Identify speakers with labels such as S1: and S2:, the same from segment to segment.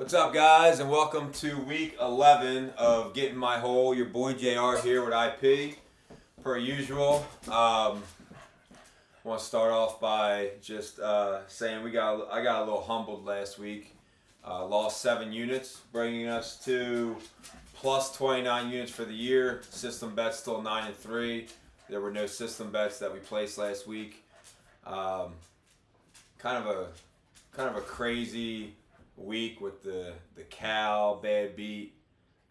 S1: What's up, guys, and welcome to week 11 of Getting My Hole. Your boy JR here with IP, per usual. I want to start off by just saying I got a little humbled last week. Lost 7 units, bringing us to plus 29 units for the year. System bets still 9-3. There were no system bets that we placed last week. Kind of a crazy week with the Cal bad beat,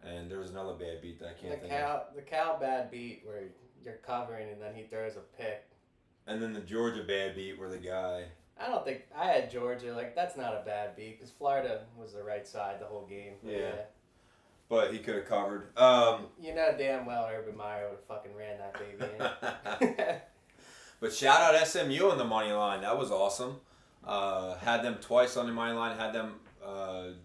S1: and there was another bad beat that I can't think of.
S2: The Cal bad beat where you're covering and then he throws a pick.
S1: And then the Georgia bad beat where the guy.
S2: I don't think I had Georgia. That's not a bad beat because Florida was the right side the whole game.
S1: Yeah. But he could have covered.
S2: You know damn well Urban Meyer would have fucking ran that baby in.
S1: But shout out SMU on the money line. That was awesome. Had them twice on the money line. Had them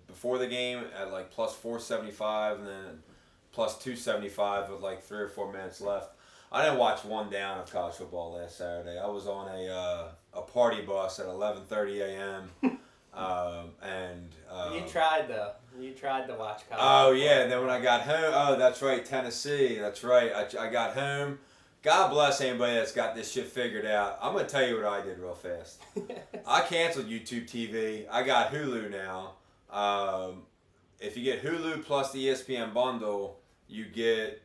S1: before the game at like plus 475 and then plus 275 with like 3 or 4 minutes left. I didn't watch one down of college football last Saturday. I was on a party bus at 11:30 a.m. And
S2: you tried though. You tried to watch college.
S1: Oh yeah, and then when I got home, that's right, Tennessee. That's right. I got home. God bless anybody that's got this shit figured out. I'm gonna tell you what I did real fast. I canceled YouTube TV. I got Hulu now. If you get Hulu plus the ESPN bundle, you get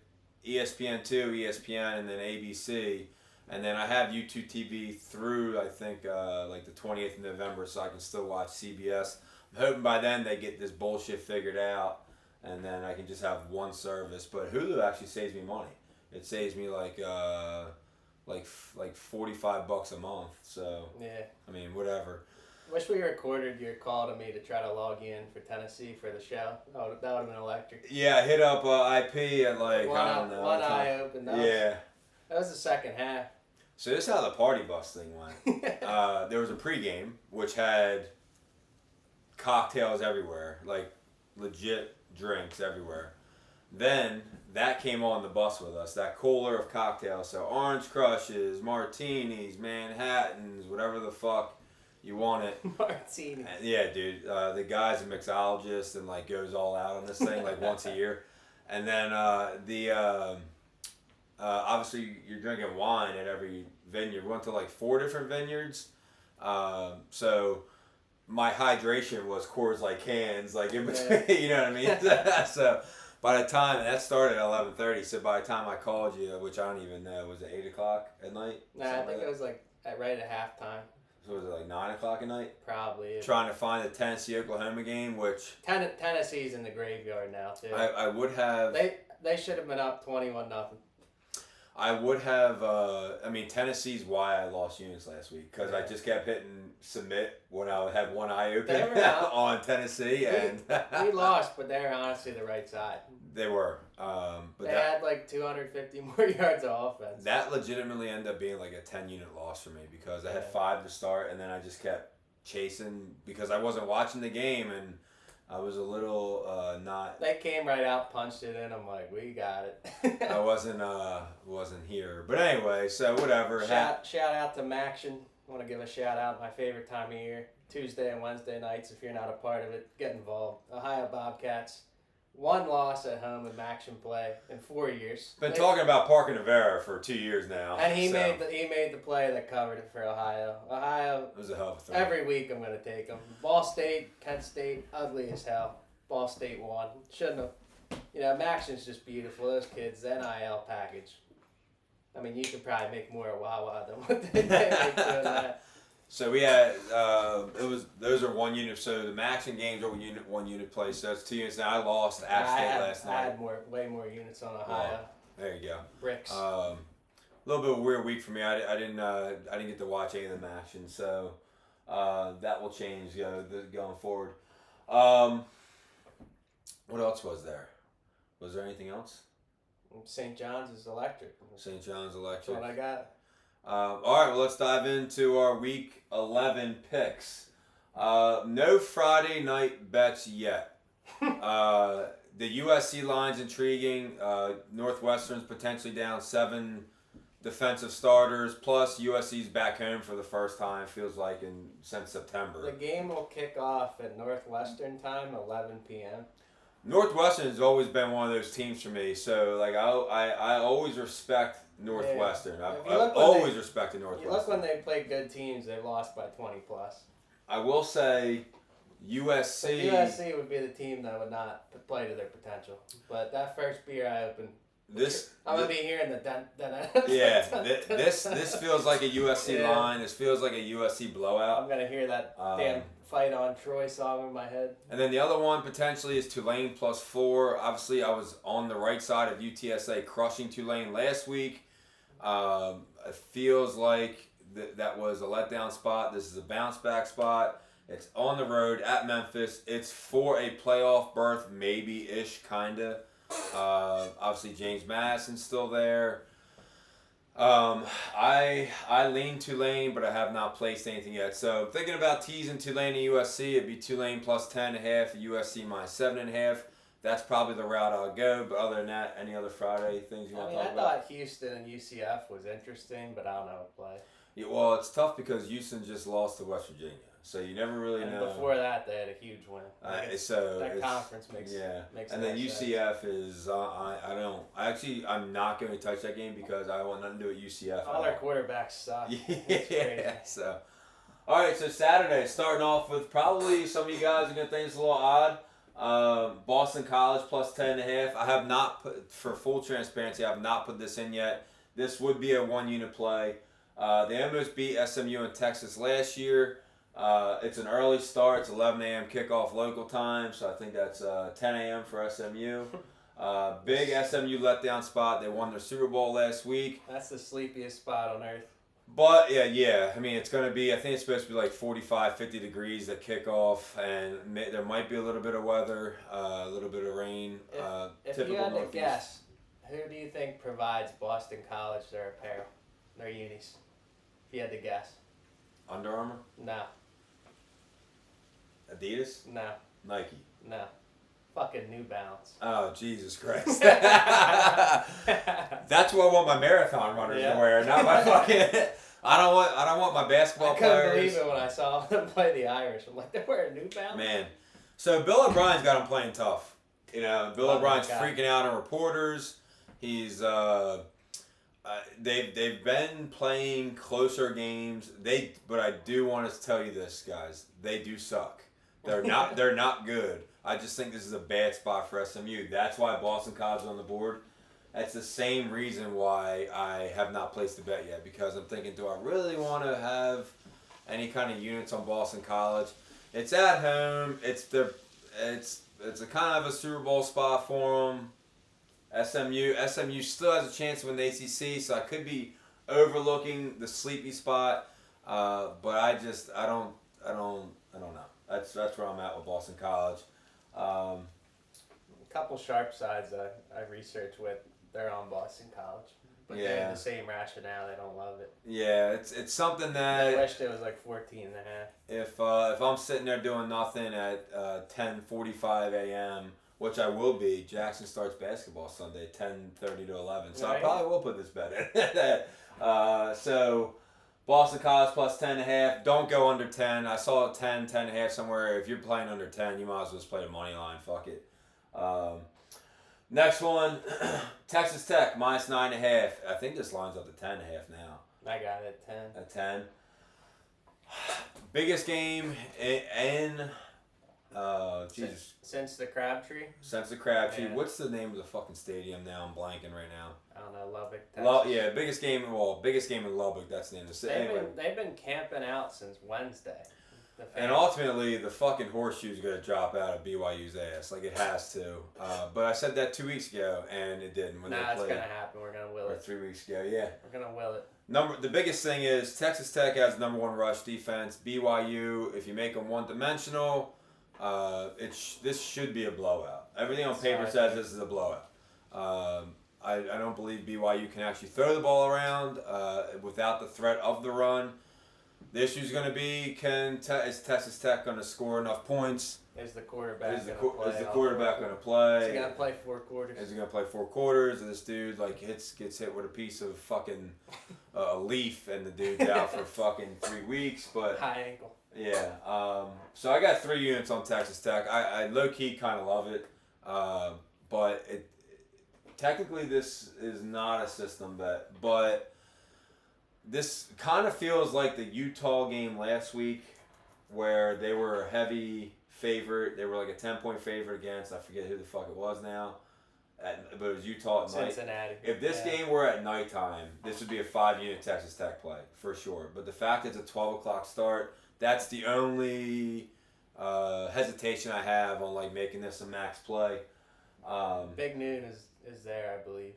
S1: ESPN2, ESPN, and then ABC. And then I have YouTube TV through, I think, like the 28th of November, so I can still watch CBS. I'm hoping by then they get this bullshit figured out, and then I can just have one service. But Hulu actually saves me money. It saves me like $45 a month. So
S2: yeah,
S1: I mean, whatever.
S2: Wish we recorded your call to me to try to log in for Tennessee for the show. That would have been electric.
S1: Yeah, I hit up IP at like
S2: One
S1: I don't know.
S2: One eye opened up.
S1: Yeah.
S2: That was the second half.
S1: So this is how the party bus thing went. There was a pregame which had cocktails everywhere, like legit drinks everywhere. Then that came on the bus with us, that cooler of cocktails. So orange crushes, martinis, Manhattans, whatever the fuck you want it.
S2: Martini.
S1: Yeah, dude. The guy's a mixologist and like goes all out on this thing like once a year. And then obviously you're drinking wine at every vineyard. We went to like 4 different vineyards. So my hydration was Coors Light cans, like in between. Yeah. You know what I mean? So by the time that started at 11:30, so by the time I called you, which I don't even know, was it 8 o'clock at night?
S2: Nah, I think it was like right at halftime.
S1: So was it like 9 o'clock at night?
S2: Probably.
S1: Trying to find the Tennessee-Oklahoma game, which
S2: Tennessee's in the graveyard now too.
S1: I would have.
S2: They should have been up 21-0.
S1: I would have. I mean, Tennessee's why I lost units last week because I just kept hitting submit when I had one eye open on Tennessee, and
S2: we lost, but they're honestly the right side.
S1: They were. But
S2: they had like 250 more yards of offense.
S1: That legitimately ended up being like a 10-unit loss for me because I had 5 to start, and then I just kept chasing because I wasn't watching the game and I was a little not.
S2: They came right out, punched it in. I'm like, we got it.
S1: I wasn't here, but anyway, so whatever.
S2: Shout out to Maction. I want to give a shout out. My favorite time of year, Tuesday and Wednesday nights. If you're not a part of it, get involved. Ohio Bobcats. 1 loss at home in Maction play in 4 years.
S1: Been talking about Parker Navarra for 2 years now.
S2: And he made the play that covered it for Ohio. Ohio.
S1: It was a hell of a throw.
S2: Every week I'm going to take them. Ball State, Kent State, ugly as hell. Ball State won. Shouldn't have. Maction's just beautiful. Those kids, the NIL package. I mean, you could probably make more at Wawa than what they make doing that.
S1: So we had those are 1 unit. So the Maction games are 1 unit play. So that's 2 units. Now I lost App State last night.
S2: I had way more units on Ohio.
S1: Well, there you go.
S2: Bricks.
S1: A little bit of a weird week for me. I didn't get to watch any of the Maction. So that will change going forward. What else was there? Was there anything else?
S2: St. John's is electric.
S1: St. John's electric.
S2: That's what I got.
S1: All right, well, let's dive into our Week 11 picks. No Friday night bets yet. The USC line's intriguing. Northwestern's potentially down 7 defensive starters. Plus, USC's back home for the first time. Feels like since September.
S2: The game will kick off at Northwestern time, 11 p.m.
S1: Northwestern has always been one of those teams for me. So like I always respect Northwestern.
S2: Yeah.
S1: I've always respected
S2: You
S1: Northwestern.
S2: look when they play good teams, they've lost by 20 plus.
S1: I will say
S2: But
S1: USC.
S2: USC would be the team that would not play to their potential. But that first beer I opened, I'm gonna be hearing the dun dun dun.
S1: Yeah, this feels like a USC
S2: Yeah.
S1: line. This feels like a USC blowout.
S2: I'm gonna hear that damn Fight on Troy song in my head.
S1: And then the other one potentially is Tulane +4. Obviously, I was on the right side of UTSA crushing Tulane last week. It feels like that was a letdown spot. This is a bounce back spot. It's on the road at Memphis. It's for a playoff berth, maybe-ish, kind of. Obviously, James Madison's still there. I lean Tulane, but I have not placed anything yet. So thinking about teasing Tulane and USC, it'd be Tulane +10.5, USC -7.5. That's probably the route I'll go. But other than that, any other Friday things you want to talk
S2: I
S1: about?
S2: thought Houston and UCF was interesting, but I don't know what play.
S1: Yeah, well, it's tough because Houston just lost to West Virginia, so you never really
S2: And
S1: know.
S2: before that, they had a huge win. That conference makes
S1: and then
S2: no
S1: UCF is I'm not going to touch that game because I want nothing to do with UCF.
S2: All their quarterbacks suck.
S1: Yeah. So, all right. So Saturday, starting off with probably some of you guys are going to think it's a little odd. Boston College +10.5. I have not put, for full transparency, I have not put this in yet. This would be a 1-unit play. They almost beat SMU in Texas last year. It's an early start. It's 11 a.m. kickoff local time, so I think that's 10 a.m. for SMU. Big SMU letdown spot. They won their Super Bowl last week.
S2: That's the sleepiest spot on earth.
S1: But, yeah. I mean, it's going to be, I think it's supposed to be like 45, 50 degrees at kickoff, and there might be a little bit of weather, a little bit of rain.
S2: If
S1: typical
S2: you had to
S1: Northeast.
S2: guess, who do you think provides Boston College their apparel, their unis? If you had to guess.
S1: Under Armour?
S2: No.
S1: Adidas?
S2: No.
S1: Nike?
S2: No. Fucking New Balance.
S1: Oh, Jesus Christ. That's what I want my marathon runners to wear, not my fucking... I don't want my basketball players.
S2: I couldn't believe it when I saw them play the Irish. I'm like, they're wearing New Balance?
S1: Man. So Bill O'Brien's got them playing tough. You know, Bill O'Brien's freaking out on reporters. He's... they've been playing closer games. But I do want to tell you this, guys. They do suck. They're not good. I just think this is a bad spot for SMU. That's why Boston College is on the board. That's the same reason why I have not placed a bet yet, because I'm thinking, do I really want to have any kind of units on Boston College? It's at home. It's a kind of a Super Bowl spot for them. SMU still has a chance to win the ACC, so I could be overlooking the sleepy spot, but I don't know. That's where I'm at with Boston College.
S2: A couple sharp sides I researched with, they're on Boston College. But they have the same rationale. They don't love it.
S1: Yeah, it's something that...
S2: I wished it was like 14 and a half.
S1: If I'm sitting there doing nothing at 10:45 a.m., which I will be, Jackson starts basketball Sunday, 10:30 to 11. So I probably will put this bet in. So Boston College +10.5. Don't go under 10. I saw 10.5 somewhere. If you're playing under 10, you might as well just play the money line. Fuck it. Next one, Texas Tech -9.5. I think this line's up to 10.5 now.
S2: I got it at 10.
S1: At 10. Biggest game in Jesus.
S2: Since the Crabtree?
S1: Since the Crabtree.
S2: Yeah.
S1: What's the name of the fucking stadium now? I'm blanking right now.
S2: I don't know, Lubbock, Texas.
S1: Biggest game in Lubbock. That's the name of the stadium.
S2: They've been camping out since Wednesday.
S1: And ultimately, the fucking horseshoe's going to drop out of BYU's ass. Like, it has to. But I said that 2 weeks ago, and it didn't. When
S2: it's going to happen. We're going to will
S1: or
S2: it.
S1: 3 weeks ago, yeah.
S2: We're going to will it.
S1: The biggest thing is Texas Tech has the #1 rush defense. BYU, if you make them one-dimensional, this should be a blowout. Everything on paper says this is a blowout. I don't believe BYU can actually throw the ball around without the threat of the run. The issue is going to be is Texas Tech going to score enough points?
S2: Is the quarterback
S1: Is the
S2: play?
S1: quarterback going to play?
S2: Is he going to play 4 quarters?
S1: Is he going to play 4 quarters? And this dude gets hit with a piece of fucking a leaf, and the dude's out for fucking 3 weeks. But
S2: high ankle.
S1: Yeah. So I got 3 units on Texas Tech. I low key kind of love it, but technically this is not a system bet, but this kind of feels like the Utah game last week, where they were a heavy favorite. They were like a 10-point favorite against, I forget who the fuck it was now, but it was Utah at night.
S2: Cincinnati.
S1: If this game were at nighttime, this would be a 5-unit Texas Tech play for sure. But the fact it's a 12 o'clock start, that's the only hesitation I have on like making this a max play.
S2: Big Noon is there, I believe.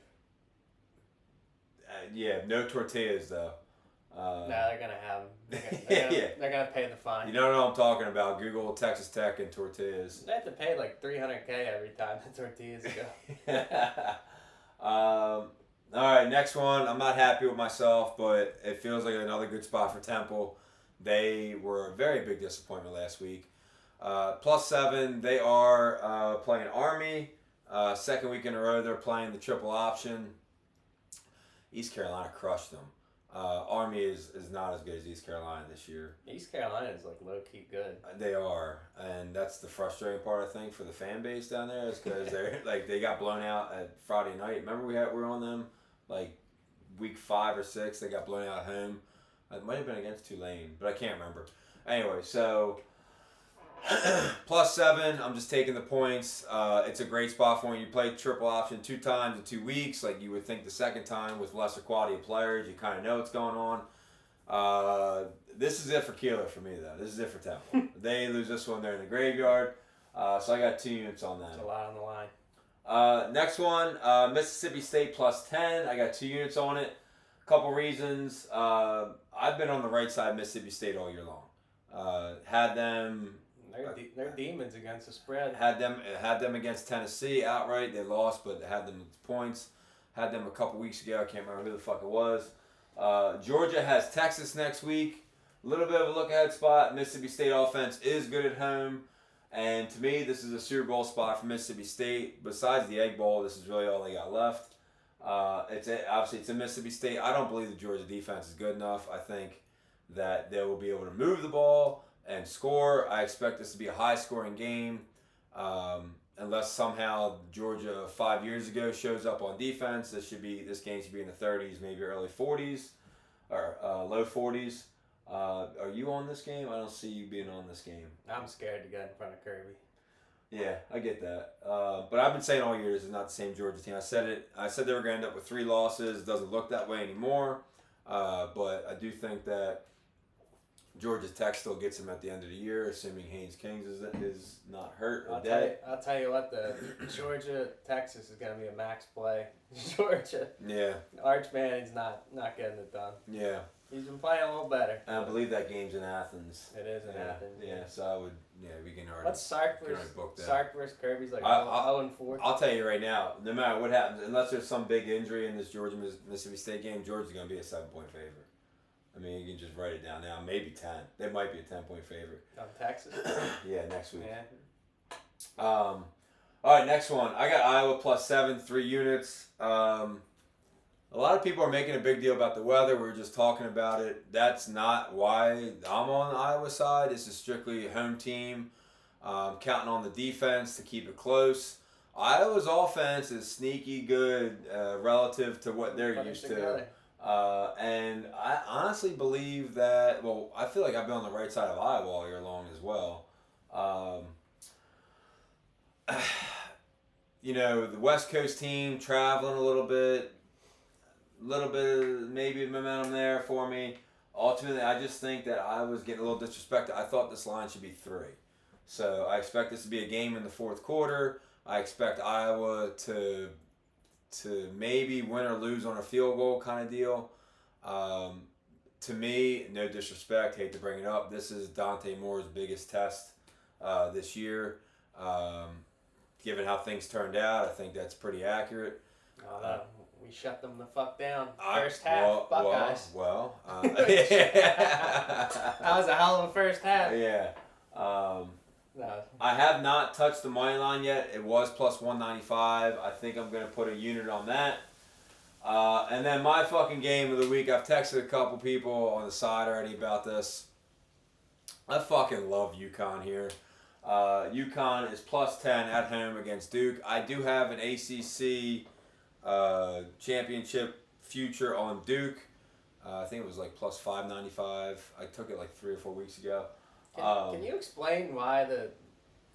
S1: Yeah, no tortillas though.
S2: No, they're gonna have them. They're gonna pay the fine.
S1: You know what I'm talking about? Google Texas Tech and tortillas.
S2: They have to pay like $300K every time the tortillas go.
S1: All right, next one. I'm not happy with myself, but it feels like another good spot for Temple. They were a very big disappointment last week. +7. They are playing Army. Second week in a row, they're playing the triple option. East Carolina crushed them. Army is not as good as East Carolina this year.
S2: East Carolina is like low key good.
S1: They are, and that's the frustrating part I think for the fan base down there is because they're like they got blown out at Friday night. Remember we were on them like week 5 or 6. They got blown out at home. It might have been against Tulane, but I can't remember. Anyway, so +7. I'm just taking the points. It's a great spot for when you play triple option 2 times in 2 weeks. Like you would think the second time with lesser quality of players, you kind of know what's going on. This is it for Keeler for me though. This is it for Temple. They lose this one, they're in the graveyard. So I got 2 units on that.
S2: There's a lot on the line.
S1: Next one, Mississippi State +10. I got 2 units on it. Couple reasons. I've been on the right side of Mississippi State all year long. Had them.
S2: They're demons against the spread.
S1: Had them against Tennessee outright. They lost, but had them with points. Had them a couple weeks ago. I can't remember who the fuck it was. Georgia has Texas next week. A little bit of a look ahead spot. Mississippi State offense is good at home. And to me, this is a Super Bowl spot for Mississippi State. Besides the Egg Bowl, this is really all they got left. Obviously, it's in Mississippi State. I don't believe the Georgia defense is good enough. I think that they will be able to move the ball and score. I expect this to be a high-scoring game, unless somehow Georgia 5 years ago shows up on defense. This game should be in the 30s, maybe early 40s, or low 40s. Are you on this game? I don't see you being on this game.
S2: I'm scared to get in front of Kirby.
S1: Yeah, I get that. But I've been saying all year this is not the same Georgia team. I said they were going to end up with 3 losses. It doesn't look that way anymore. But I do think that Georgia Tech still gets them at the end of the year, assuming Haynes Kings is not hurt or dead.
S2: I'll tell you what, the Georgia Texas is going to be a max play. Georgia.
S1: Yeah.
S2: Arch Manning's not getting it done.
S1: Yeah.
S2: He's been playing a little better.
S1: And I believe that game's in Athens.
S2: It is in Athens.
S1: Yeah, so I would, we can already.
S2: What's Sark versus Kirby's like 0-4?
S1: I'll tell you right now, no matter what happens, unless there's some big injury in this Georgia Mississippi State game, Georgia's going to be a 7-point favorite. I mean, you can just write it down now. Maybe 10. They might be a 10-point favorite.
S2: On Texas?
S1: Yeah, next week.
S2: Yeah.
S1: All right, next one. I got Iowa +7, 3 units. A lot of people are making a big deal about the weather. We were just talking about it. That's not why I'm on the Iowa side. This is strictly a home team. Counting on the defense to keep it close. Iowa's offense is sneaky good relative to what they're used to. And I honestly believe that, I feel like I've been on the right side of Iowa all year long as well. The West Coast team traveling a little bit of maybe momentum there for me. Ultimately, I just think that I was getting a little disrespected. I thought this line should be 3. So I expect this to be a game in the fourth quarter. I expect Iowa to maybe win or lose on a field goal kind of deal. To me, no disrespect, hate to bring it up, this is Dante Moore's biggest test this year. Given how things turned out, I think that's pretty accurate.
S2: We shut them the fuck down. First half, Buckeyes.
S1: That
S2: was a hell of a first half.
S1: Yeah.
S2: No.
S1: I have not touched the money line yet. It was plus 195. I think I'm going to put a unit on that. And then my fucking game of the week, I've texted a couple people on the side already about this. I fucking love UConn here. UConn is plus 10 at home against Duke. I do have an ACC championship future on Duke. I think it was like plus 595. I took it like 3 or 4 weeks ago.
S2: Can you explain why the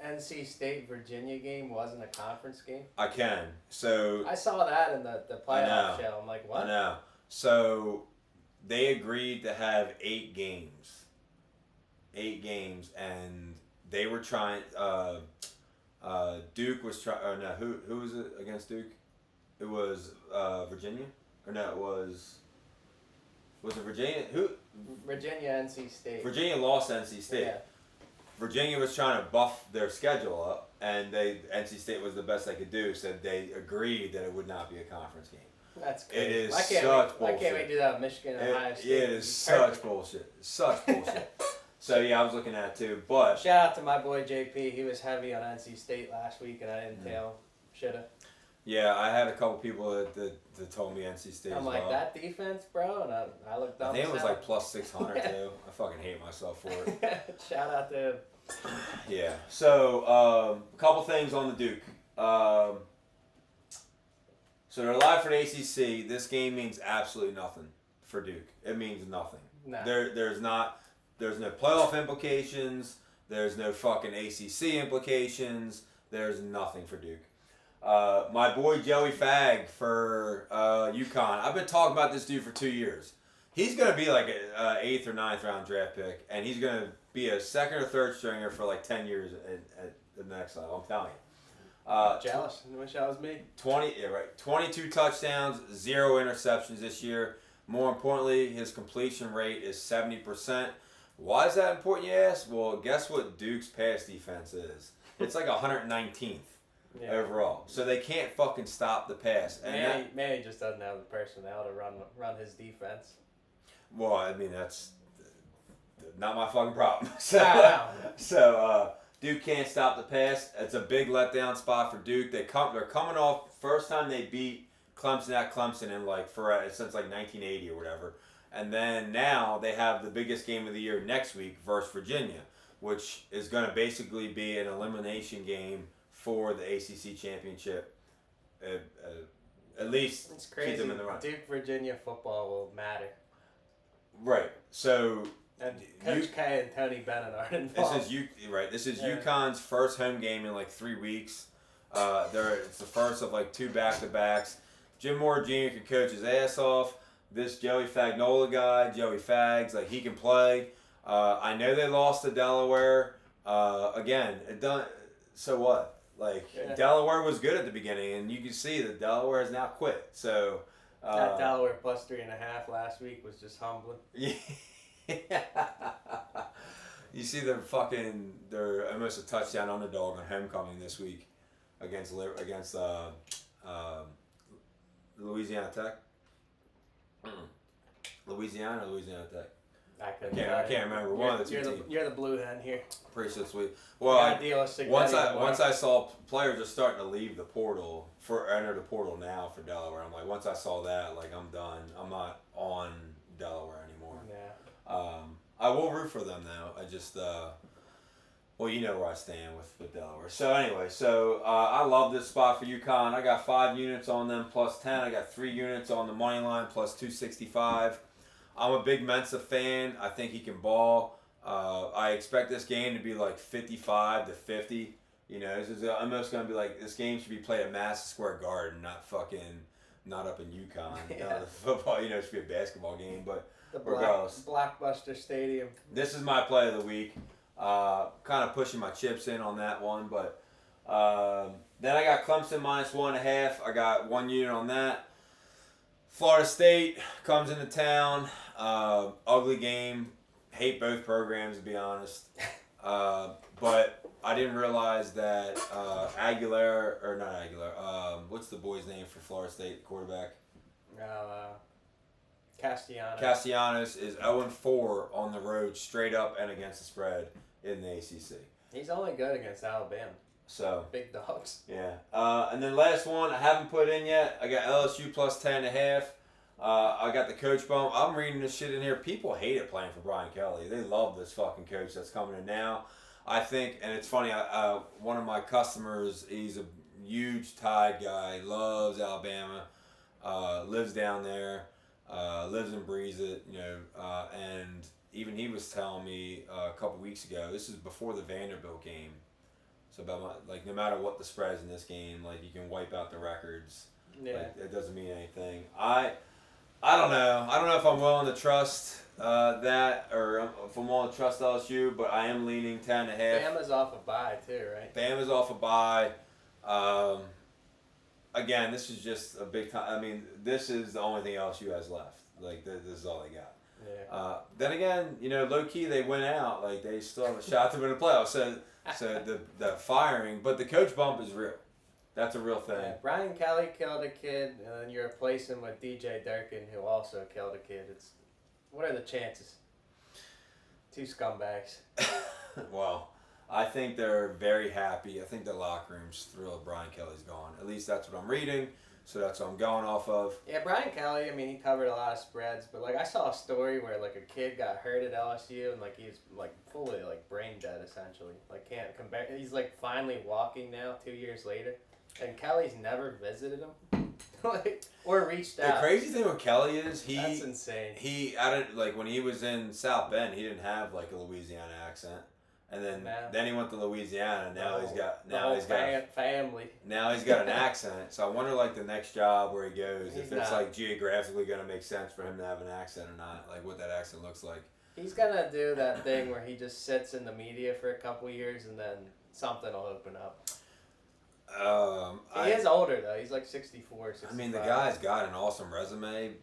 S2: NC State Virginia game wasn't a conference game?
S1: I can. So
S2: I saw that in the playoff show. I'm like, what?
S1: I know. So they agreed to have 8 games. 8 games, and they were trying. Duke was trying. Oh no, who was it against Duke? It was Virginia, or no? It was it Virginia? Who?
S2: Virginia, NC State.
S1: Virginia lost to NC State.
S2: Yeah.
S1: Virginia was trying to buff their schedule up, and NC State was the best they could do, so they agreed that it would not be a conference game.
S2: That's crazy.
S1: It is
S2: such bullshit. Why can't we do that with Michigan and Ohio State?
S1: Yeah, it is such bullshit. Such bullshit. So yeah, I was looking at it too, but
S2: shout out to my boy JP. He was heavy on NC State last week, and I didn't tell him. Shoulda.
S1: Yeah, I had a couple people that told me NC State.
S2: I'm like, that defense, bro, and I looked up.
S1: I think it was like plus 600 too. I fucking hate myself for it.
S2: Shout out to him.
S1: Yeah. So a couple things on the Duke. So they're live for the ACC. This game means absolutely nothing for Duke. It means nothing.
S2: No.
S1: There's no playoff implications. There's no fucking ACC implications. There's nothing for Duke. My boy Joey Fag for UConn. I've been talking about this dude for 2 years. He's going to be like an 8th or 9th round draft pick, and he's going to be a 2nd or 3rd stringer for like 10 years at the next level. I'm telling you.
S2: Jealous. I wish that was me.
S1: 22 touchdowns, 0 interceptions this year. More importantly, his completion rate is 70%. Why is that important, you ask? Well, guess what Duke's pass defense is? It's like 119th overall. So they can't fucking stop the pass. And
S2: Manny just doesn't have the personnel to run his defense.
S1: Well, I mean, that's not my fucking problem. So Duke can't stop the pass. It's a big letdown spot for Duke. They're coming off first time they beat Clemson at Clemson in since like 1980 or whatever. And then now they have the biggest game of the year next week versus Virginia, which is going to basically be an elimination game for the ACC championship. At least
S2: it's crazy.
S1: Keep them in the run.
S2: Duke Virginia football will matter.
S1: Right. So
S2: and Coach K and Tony Bennett are involved.
S1: This is UConn's first home game in like 3 weeks. It's the first of like 2 back-to-backs. Jim Moore Jr. can coach his ass off. This Joey Fagnola guy, Joey Fags, like he can play. I know they lost to Delaware. Again, it done. So what? Delaware was good at the beginning, and you can see that Delaware has now quit. So
S2: that Delaware plus 3.5 last week was just humbling.
S1: Yeah. You see they're almost a touchdown underdog on homecoming this week against Louisiana Tech. Louisiana Tech. I can't remember. One of the two teams.
S2: You're the blue hen here.
S1: Pretty sweet. Well, once I saw players are starting to leave the portal enter the portal now for Delaware. I'm like, once I saw that, like I'm done. I'm not on Delaware anymore.
S2: Yeah.
S1: I will root for them though. I just you know where I stand with Delaware. So anyway, I love this spot for UConn. I got 5 units on them plus 10. I got 3 units on the money line plus 265. I'm a big Mensa fan. I think he can ball. I expect this game to be like 55-50. You know, this is almost going to be like this game should be played at Madison Square Garden, not up in UConn.
S2: Yeah.
S1: Football, it should be a basketball game, but
S2: regardless. Blockbuster Stadium.
S1: This is my play of the week. Kind of pushing my chips in on that one, but then I got Clemson minus 1.5. I got 1 unit on that. Florida State comes into town. Ugly game. Hate both programs, to be honest. But I didn't realize that what's the boy's name for Florida State, quarterback?
S2: Castellanos.
S1: is 0-4 on the road, straight up and against the spread in the ACC.
S2: He's only good against Alabama.
S1: So
S2: big dogs.
S1: Yeah. And then last one I haven't put in yet. I got LSU plus 10.5. I got the coach bump. I'm reading this shit in here. People hate it playing for Brian Kelly. They love this fucking coach that's coming in now. I think, and it's funny. One of my customers, he's a huge Tide guy. Loves Alabama. Lives down there. Lives and breathes it. And even he was telling me a couple weeks ago. This is before the Vanderbilt game. So about no matter what the spread is in this game, like you can wipe out the records.
S2: Yeah.
S1: Like, it doesn't mean anything. I don't know. I don't know if I'm willing to trust that or if I'm willing to trust LSU, but I am leaning 10.5.
S2: Bama's off a bye too, right?
S1: Bama's off a bye. Again, this is just a big time. I mean, this is the only thing LSU has left. Like this is all they got.
S2: Yeah.
S1: Then again, low key they went out. Like they still have a shot to win the playoffs. So the firing, but the coach bump is real. That's a real thing.
S2: Yeah, Brian Kelly killed a kid, and then you replace him with DJ Durkin, who also killed a kid. What are the chances? Two scumbags.
S1: Well, I think they're very happy. I think the locker room's thrilled Brian Kelly's gone. At least that's what I'm reading. So that's what I'm going off of.
S2: Yeah, Brian Kelly, I mean, he covered a lot of spreads, but, I saw a story where, a kid got hurt at LSU, and, he's, fully, brain dead, essentially. Can't come back. He's, finally walking now, 2 years later, and Kelly's never visited him, or reached out.
S1: The crazy thing with Kelly is
S2: That's insane.
S1: When he was in South Bend, he didn't have, a Louisiana accent. And then he went to Louisiana. And now he's got
S2: family.
S1: Now he's got an accent. So I wonder the next job where he goes, if it's geographically gonna make sense for him to have an accent or not, what that accent looks like.
S2: He's gonna do that thing where he just sits in the media for a couple years and then something will open up. He is older though. He's 64, 65.
S1: I mean, the guy's got an awesome resume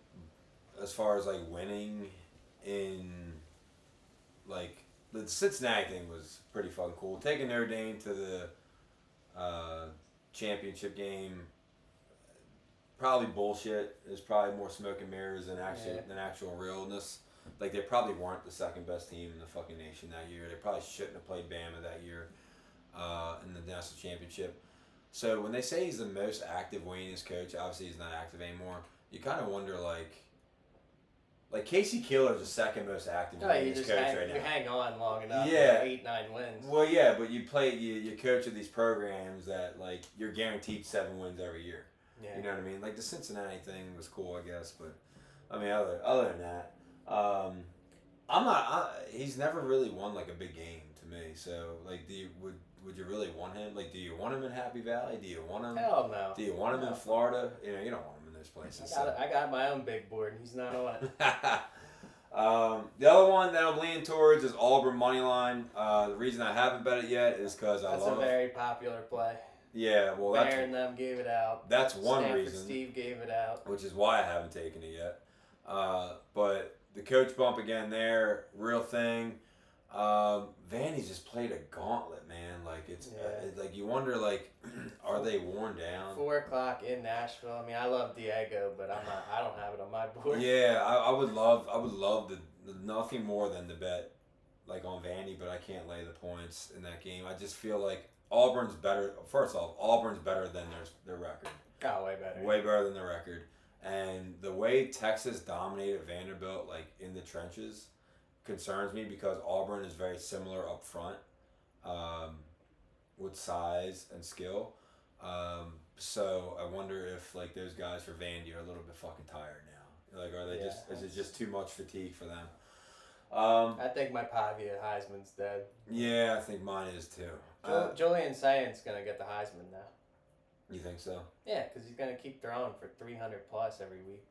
S1: as far as winning in the Cincinnati thing was pretty fucking cool. Taking Notre Dame to the championship game, probably bullshit. There's probably more smoke and mirrors than actual realness. They probably weren't the second best team in the fucking nation that year. They probably shouldn't have played Bama that year in the national championship. So when they say he's the most active Wayne's coach, obviously he's not active anymore. You kind of wonder Casey Keeler's the second most active coach right now.
S2: You hang on long enough.
S1: Yeah.
S2: 8-9 wins.
S1: Well, yeah, but you coach at these programs that you're guaranteed 7 wins every year.
S2: Yeah.
S1: You know what I mean? The Cincinnati thing was cool, I guess, but I mean, other than that, I'm not. He's never really won a big game to me. So would you really want him? Do you want him in Happy Valley? Do you want him?
S2: Hell no.
S1: Do you want him in Florida? You don't want him in those places.
S2: I got my own big board, and he's not on it.
S1: The other one that I'm leaning towards is Auburn money line. The reason I haven't bet it yet is because
S2: That's a very popular play.
S1: Yeah, well,
S2: Bear and them gave it out.
S1: That's one
S2: Stanford
S1: reason.
S2: Steve gave it out,
S1: which is why I haven't taken it yet. But the coach bump again there, real thing. Vandy's just played a gauntlet, man. You wonder, are they worn down?
S2: 4:00 in Nashville. I mean, I love Diego, but I don't have it on my board.
S1: Yeah, I would love nothing more than to bet on Vandy, but I can't lay the points in that game. I just feel Auburn's better. First off, Auburn's better than their record.
S2: Oh, way better.
S1: Way better than their record. And the way Texas dominated Vanderbilt, in the trenches, concerns me because Auburn is very similar up front, with size and skill. So I wonder if those guys for Vandy are a little bit fucking tired now. Are they is it just too much fatigue for them?
S2: I think my Pavia Heisman's dead.
S1: Yeah, I think mine is too.
S2: Julian Saint's gonna get the Heisman now.
S1: You think so?
S2: Yeah, because he's gonna keep throwing for 300 plus every week.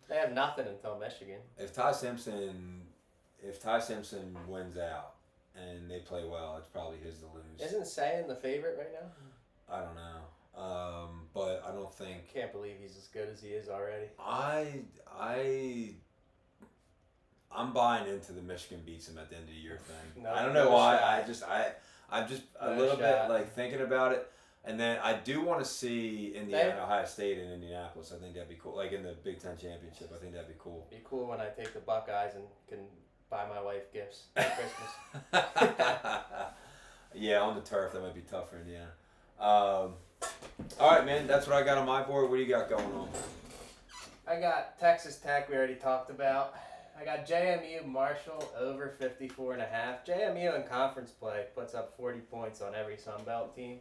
S2: They have nothing until Michigan.
S1: If Ty Simpson wins out and they play well, it's probably his to lose.
S2: Isn't Sayin the favorite right now?
S1: I don't know, but I don't think.
S2: Can't believe he's as good as he is already.
S1: I'm buying into the Michigan beats him at the end of the year thing.
S2: No,
S1: I don't know why.
S2: Shot.
S1: I'm just a
S2: No
S1: little
S2: shot.
S1: bit thinking about it. And then I do want to see Indiana, Ohio State, and Indianapolis. I think that'd be cool. Like in the Big Ten championship, I think that'd be cool.
S2: Be cool when I take the Buckeyes and can buy my wife gifts for Christmas.
S1: Yeah, on the turf that might be tough for Indiana. All right, man. That's what I got on my board. What do you got going on?
S2: I got Texas Tech. We already talked about. I got JMU Marshall over 54.5. JMU in conference play puts up 40 points on every Sun Belt team.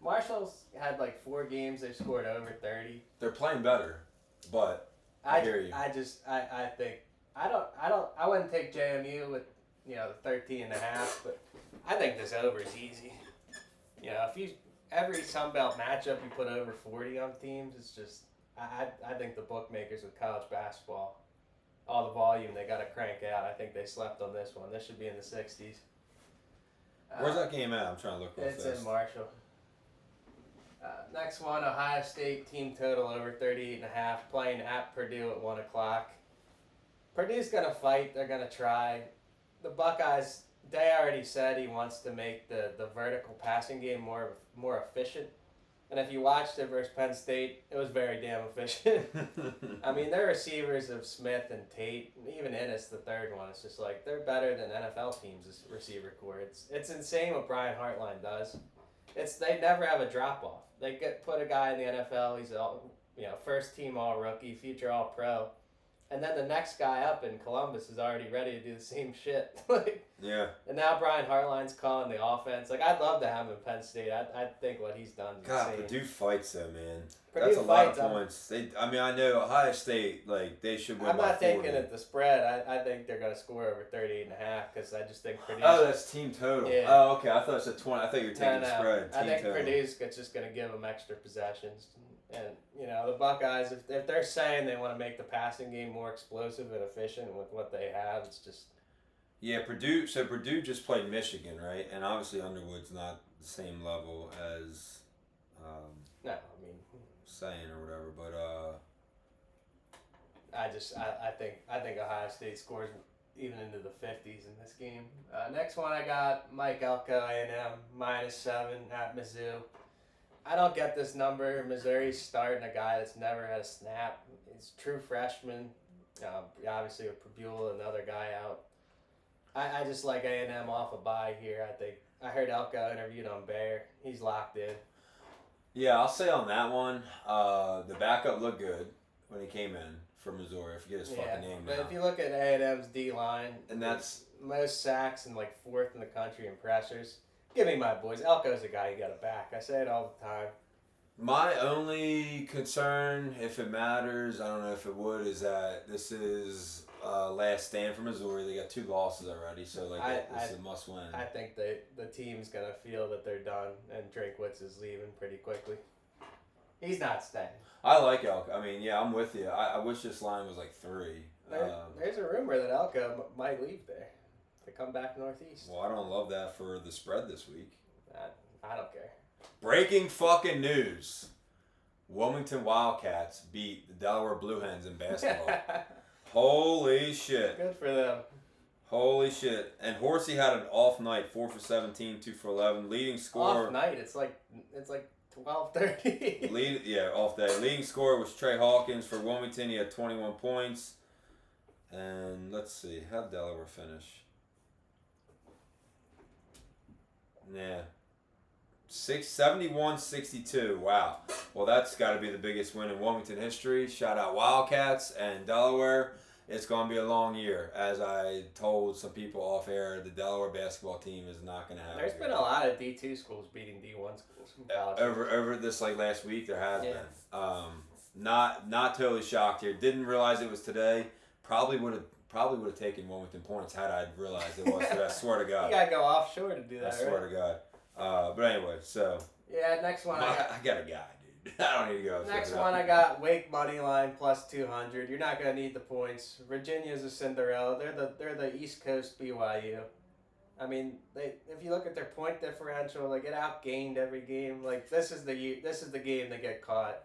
S2: Marshall's had like 4 games they've scored over 30.
S1: They're playing better, but I hear you.
S2: I think I wouldn't take JMU with the 13.5, but I think this over is easy. If you every Sun Belt matchup you put over 40 on teams, it's just I think the bookmakers with college basketball, all the volume they got to crank out. I think they slept on this one. This should be in the 60s.
S1: Where's that game at? I'm trying to look real
S2: It's
S1: fast.
S2: in Marshall. Next one, Ohio State team total over 38.5, playing at Purdue at 1 o'clock. Purdue's going to fight. They're going to try. The Buckeyes, they already said he wants to make the vertical passing game more efficient. And if you watched it versus Penn State, it was very damn efficient. I mean, their receivers of Smith and Tate, and even Ennis, the third one, it's just like they're better than NFL teams' receiver core. It's insane what Brian Hartline does. They never have a drop off. They put a guy in the NFL. He's first team all rookie, future all pro, and then the next guy up in Columbus is already ready to do the same shit.
S1: Yeah.
S2: And now Brian Hartline's calling the offense. I'd love to have him in Penn State. I think what he's done is
S1: God,
S2: insane.
S1: Purdue fights though, man.
S2: Purdue
S1: That's a lot of
S2: fights,
S1: points. I know Ohio State, they should win
S2: I'm
S1: by
S2: not
S1: 40.
S2: taking it the spread. I think they're going to score over 38.5 because I just think Purdue.
S1: Oh, that's team total.
S2: Yeah.
S1: Oh, okay. I thought it said 20. I thought you were taking the spread.
S2: I
S1: Team
S2: think
S1: total.
S2: Purdue's just going to give them extra possessions. And, the Buckeyes, if they're saying they want to make the passing game more explosive and efficient with what they have, it's just...
S1: Yeah, Purdue. So Purdue just played Michigan, right? And obviously Underwood's not the same level as
S2: No, I mean...
S1: saying or whatever, but
S2: I think Ohio State scores even into the 50s in this game. Next one I got Mike Elko, A&M, -7 at Mizzou. I don't get this number. Missouri's starting a guy that's never had a snap. He's a true freshman. Obviously with Pabula, another guy out. I just like A&M off a bye here. I heard Elko interviewed on Bear. He's locked in.
S1: yeah, I'll say on that one, the backup looked good when he came in for Missouri. I forget his fucking name
S2: but
S1: now.
S2: if you look at A&M's D-line,
S1: And that's
S2: most sacks and 4th in the country in pressures. Give me my boys. Elko's a guy you got to back. I say it all the time.
S1: my only concern, if it matters. I don't know if it would, is that this is last stand for Missouri. They got 2 losses already, so this is a must win.
S2: I think the team's going to feel that they're done, and Drinkwitz is leaving pretty quickly. He's not staying.
S1: I like Elko. I mean, yeah, I'm with you. I wish this line was 3.
S2: There's a rumor that Elko might leave there to come back northeast.
S1: Well, I don't love that for the spread this week.
S2: I don't care.
S1: Breaking fucking news. Wilmington Wildcats beat the Delaware Blue Hens in basketball. Holy shit.
S2: Good for them.
S1: Holy shit. And Horsey had an off night, 4 for 17, 2 for 11. Leading scorer.
S2: Off night. It's like 12:30.
S1: Off day. Leading scorer was Trey Hawkins for Wilmington. He had 21 points. And let's see. How'd Delaware finish? Yeah. 71-62. Wow. Well, that's got to be the biggest win in Wilmington history. Shout out Wildcats and Delaware. It's going to be a long year. As I told some people off air, the Delaware basketball team is not going to have
S2: There's been a lot of D2 schools beating D1 schools from college.
S1: over this last week. There has
S2: Yeah.
S1: been. Not totally shocked here. Didn't realize it was today. Probably would have taken Wilmington points had I realized it was. But I swear to God.
S2: You gotta go offshore to do that,
S1: I swear
S2: right?
S1: to God. But anyway, so
S2: Yeah, next one. I
S1: got a guy, dude. I don't need to go.
S2: Next one, I got Wake money line plus 200. You're not gonna need the points. Virginia's a Cinderella. They're the East Coast BYU. I mean, if you look at their point differential, they get outgained every game. This is the game they get caught.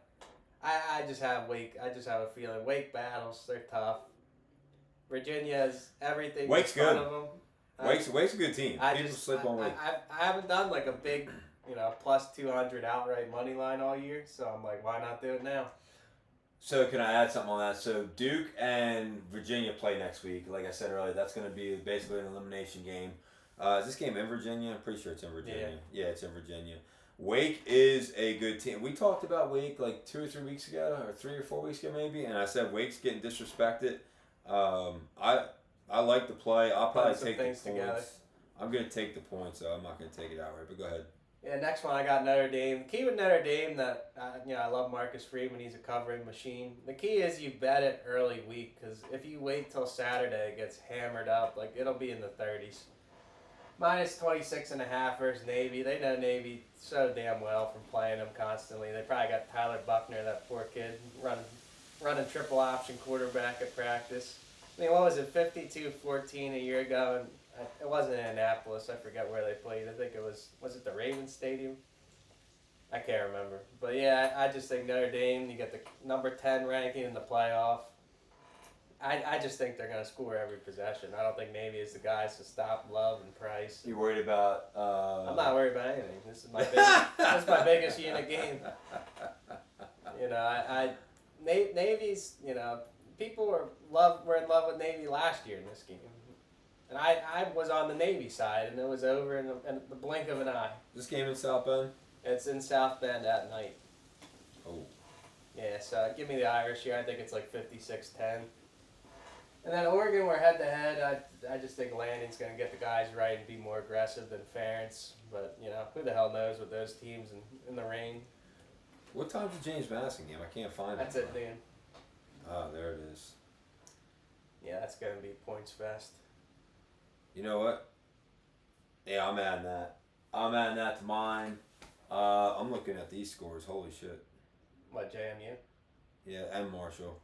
S2: I just have Wake. I just have a feeling Wake battles. They're tough. Virginia's everything.
S1: Wake's
S2: in front
S1: good.
S2: of them.
S1: Wake's a good team. People slip on Wake.
S2: I haven't done a big plus 200 outright money line all year. So I'm like, why not do it now?
S1: So can I add something on that? So Duke and Virginia play next week. Like I said earlier, that's going to be basically an elimination game. Is this game in Virginia? I'm pretty sure it's in Virginia. Yeah, it's in Virginia. Wake is a good team. We talked about Wake like 2 or 3 weeks ago, or 3 or 4 weeks ago maybe, and I said Wake's getting disrespected. I like the play. I'll probably take the points. Together. I'm going to take the points, so I'm not going to take it outright. But go ahead.
S2: Yeah, next one I got Notre Dame. The key with Notre Dame that I love Marcus Freeman. He's a covering machine. The key is you bet it early week because if you wait till Saturday, it gets hammered up. Like it'll be in the 30s. Minus 26.5 versus Navy. They know Navy so damn well from playing them constantly. They probably got Tyler Buckner, that poor kid, running triple option quarterback at practice. I mean, what was it, 52-14 a year ago, and it wasn't in Annapolis. I forget where they played. I think it was it the Ravens Stadium? I can't remember. But yeah, I just think Notre Dame, you get the number 10 ranking in the playoff. I just think they're going to score every possession. I don't think Navy is the guys to stop Love and Price.
S1: You worried about...
S2: I'm not worried about anything. This is my biggest unit game. Navy's, people were in love with Navy last year in this game. And I was on the Navy side, and it was over in the blink of an eye.
S1: This game in South Bend?
S2: It's in South Bend at night.
S1: Oh.
S2: Yeah, so give me the Irish here. I think it's like 56-10. And then Oregon, we're head-to-head. I just think Landon's going to get the guys right and be more aggressive than Ferentz. But, who the hell knows with those teams in the rain.
S1: What time's the James Madison game? I can't find it.
S2: That's it, Dan.
S1: Oh, there it is.
S2: Yeah, that's going to be points fest.
S1: You know what? Yeah, I'm adding that. I'm adding that to mine. I'm looking at these scores. Holy shit.
S2: What, JMU?
S1: Yeah, and Marshall.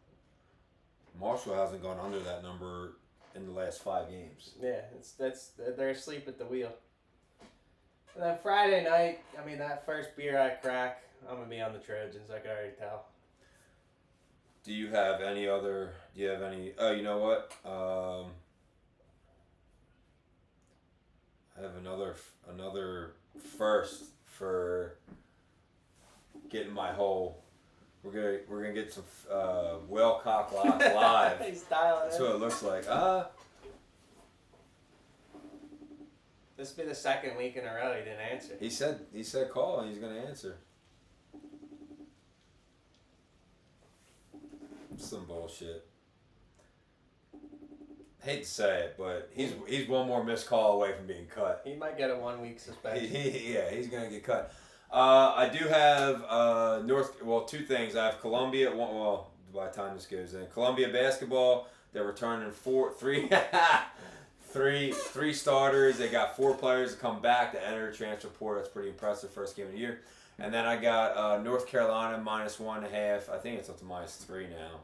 S1: Marshall hasn't gone under that number in the last 5 games.
S2: Yeah, they're asleep at the wheel. And then Friday night, that first beer I crack, I'm going to be on the Trojans, I can already tell.
S1: Do you have any... Oh, you know what? I have another first for getting my whole... We're gonna get some Will Cocklock live.
S2: He's dialing
S1: That's
S2: in.
S1: what it looks like.
S2: This will be the second week in a row he didn't answer.
S1: He said call and he's gonna answer. Some bullshit. Hate to say it, but he's one more missed call away from being cut.
S2: He might get a 1-week suspension.
S1: He's gonna get cut. I do have 2 things. I have Columbia. By the time this goes in, Columbia basketball. They're returning 3 starters. They got 4 players to come back to enter the transfer portal. That's pretty impressive. First game of the year. And then I got North Carolina -1.5. I think it's up to -3 now,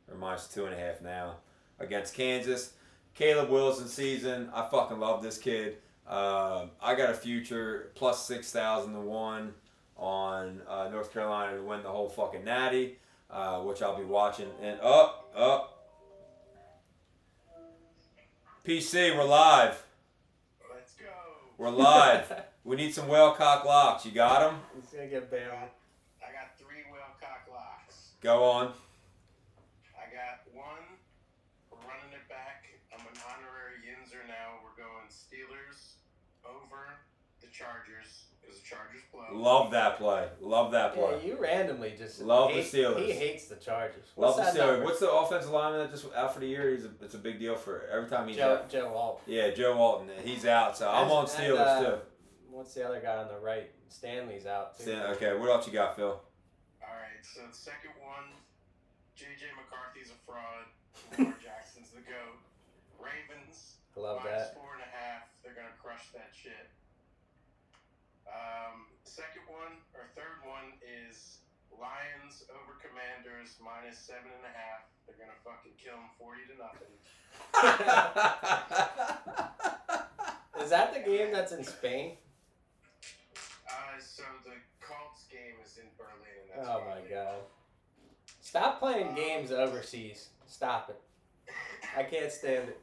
S1: or -2.5 now against Kansas. Caleb Wilson season. I fucking love this kid. I got a future plus 6,000 to 1 on North Carolina to win the whole fucking natty, which I'll be watching. And PC, we're live.
S3: Let's go.
S1: We're live. We need some whale-cock locks. You got them?
S2: He's going to get banned.
S3: I got 3 whale-cock locks.
S1: Go on.
S3: I got 1 for running it back. I'm an honorary Yinzer now. We're going Steelers over the Chargers because the Chargers blow.
S1: Love that play.
S2: Yeah, you randomly just
S1: love the Steelers.
S2: He hates the Chargers.
S1: Love the Steelers. What's the offensive lineman that just out for the year? It's a big deal for every time he's out.
S2: Joe Walton.
S1: Yeah, Joe Walton. He's out, so I'm on Steelers too.
S2: What's the other guy on the right? Stanley's out too.
S1: Okay, what else you got, Phil?
S3: Alright, so the second one, J.J. McCarthy's a fraud. Lamar Jackson's the GOAT. Ravens,
S2: I love that.
S3: -4.5. They're going to crush that shit. Second one, or third one, is Lions over Commanders -7.5. They're going to fucking kill them 40-0.
S2: Is that the game that's in Spain?
S3: So the Colts game is in Berlin, and that's
S2: Oh my god. Stop playing games overseas. Stop it. I can't stand it.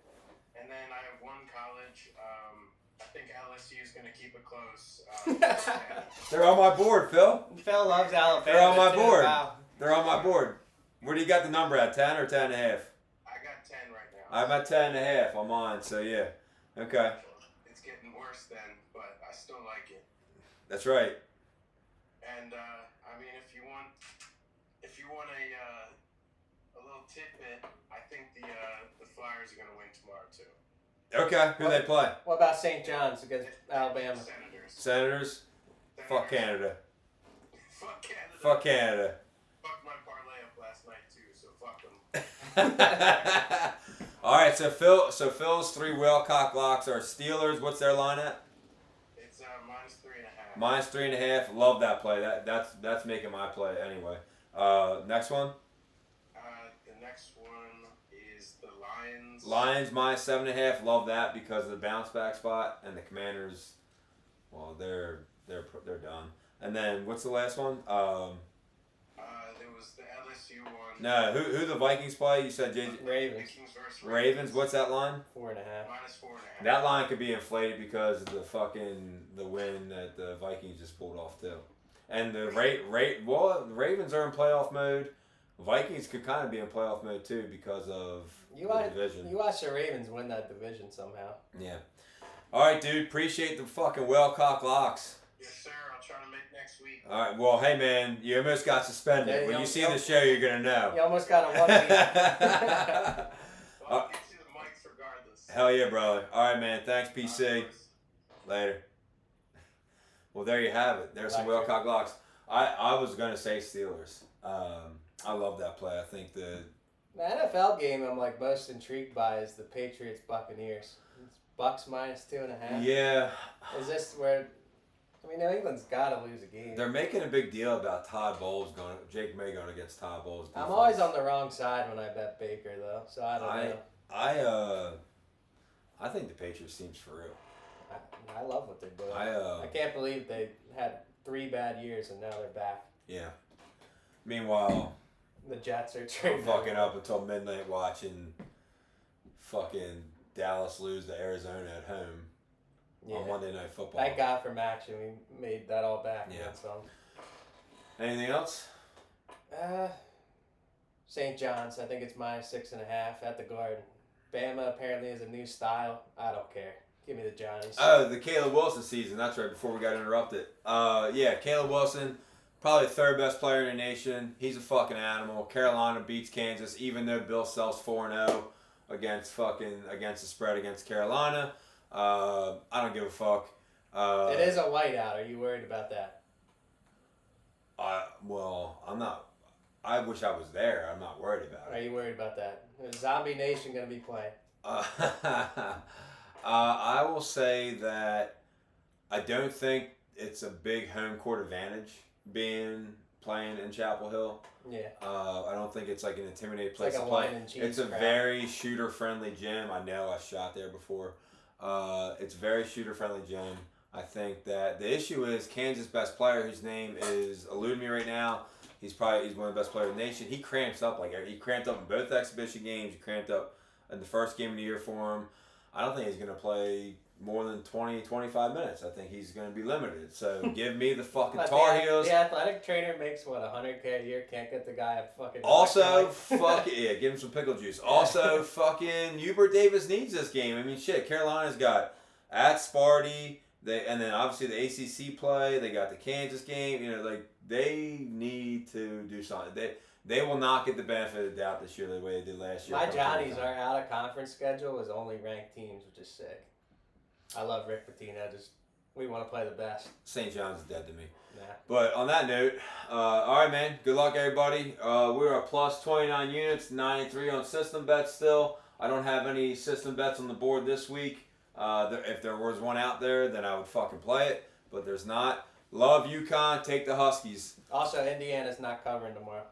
S3: And then I have 1 college. I think LSU is going to keep it close.
S1: They're on my board, Phil.
S2: Phil loves Alabama.
S1: They're on my
S2: too.
S1: board.
S2: Wow.
S1: They're on my board. Where do you got the number at? 10 or 10 and a half?
S3: I got 10 right now.
S1: I'm at 10 and a half on mine, so yeah. Okay.
S3: It's getting worse then, but I still like it.
S1: That's right.
S3: And I mean, if you want a little tidbit, I think the Flyers are going to win tomorrow too.
S1: Okay. Who they play?
S2: What about St. John's against Alabama?
S3: Senators.
S1: Senators? Fuck Canada.
S3: Fuck Canada.
S1: Fuck Canada.
S3: Fuck my parlay up last night too, so fuck them.
S1: All right, so Phil's 3 Whalecock locks are Steelers. What's their line at?
S3: It's -3.5.
S1: -3.5. Love that play. That's making my play anyway. Next one.
S3: The next one is the Lions.
S1: Lions -7.5. Love that because of the bounce back spot, and the Commanders. Well, they're done. And then what's the last one?
S3: There was the LSU one.
S1: No, who the Vikings play? You said
S2: Ravens.
S3: Vikings versus
S1: Ravens. What's that line?
S2: 4.5.
S3: -4.5.
S1: That line could be inflated because of the win that the Vikings just pulled off too. And the the Ravens are in playoff mode. Vikings could kind of be in playoff mode too because of the division.
S2: You watch the Ravens win that division somehow.
S1: Yeah. All right, dude. Appreciate the fucking Whalecock locks.
S3: Yes, sir. I'll try to make next week.
S1: All right. Well, hey man, you almost got suspended.
S2: Yeah,
S1: When you
S2: you
S1: see
S2: know-
S1: the show, you're gonna know.
S2: You almost got a 1 week.
S3: Well, I'll get you the mics regardless.
S1: Hell yeah, brother. All right, man. Thanks, PC.
S3: Of course.
S1: Later. Well, there you have it. There's some
S2: Electric.
S1: Whalecock locks. I was gonna say Steelers. I love that play. I think
S2: The NFL game I'm like most intrigued by is the Patriots Buccaneers. It's Bucks -2.5.
S1: yeah,
S2: Is this where? I mean, New England's got to lose a game.
S1: they're making a big deal about Todd Bowles Jake May going against Todd Bowles.
S2: I'm
S1: defense.
S2: always on the wrong side when I bet Baker though, so I don't know.
S1: I think the Patriots seems for real.
S2: I love what they're doing. I can't believe they had 3 bad years and now they're back.
S1: Yeah. Meanwhile,
S2: The Jets are
S1: I'm
S2: trading.
S1: fucking up until midnight watching fucking Dallas lose to Arizona at home
S2: Yeah.
S1: on Monday Night Football.
S2: Thank God for Max, and we made that all back.
S1: Yeah.
S2: Yeah. So,
S1: Anything else?
S2: St. John's, I think it's -6.5 at the Garden. Bama apparently is a new style. I don't care. Give me the Johnnies.
S1: Oh, the Caleb Wilson season. That's right, before we got interrupted. Yeah, Caleb Wilson, probably the 3rd best player in the nation. He's a fucking animal. Carolina beats Kansas, even though Bill Self's 4-0 against the spread against Carolina. I don't give a fuck.
S2: It is a whiteout. Are you worried about that?
S1: Well, I'm not. I wish I was there. I'm not worried about
S2: Are
S1: it.
S2: you worried about that? Is Zombie Nation going to be playing?
S1: I will say that I don't think it's a big home court advantage playing in Chapel Hill.
S2: Yeah.
S1: I don't think it's like an intimidating
S2: It's
S1: place
S2: like a
S1: to play.
S2: wine and cheese
S1: It's a
S2: crowd.
S1: very shooter-friendly gym. I know I shot there before. It's a very shooter-friendly gym. I think that the issue is Kansas' best player, whose name is eluding me right now. He's one of the best players in the nation. He cramps up he cramped up in both exhibition games. He cramped up in the first game of the year for him. I don't think he's going to play more than 20, 25 minutes. I think he's going to be limited. So give me the fucking
S2: But
S1: Tar Heels.
S2: The athletic trainer makes what, $100K a year? Can't get the guy a fucking.
S1: Also,
S2: electrolyte?
S1: yeah, give him some pickle juice. Also, fucking Hubert Davis needs this game. I mean, shit, Carolina's got at Sparty, and then obviously the ACC play. They got the Kansas game. You know, they need to do something. They will not get the benefit of the doubt this year the way they did last year.
S2: My Johnnies, our out of conference schedule is only ranked teams, which is sick. I love Rick Pitino. We want to play the best.
S1: St. John's is dead to me.
S2: Nah.
S1: But on that note, all right, man. Good luck, everybody. We're a plus 29 units, 93 on system bets still. I don't have any system bets on the board this week. If there was one out there, then I would fucking play it. But there's not. Love UConn. Take the Huskies.
S2: Also, Indiana's not covering tomorrow.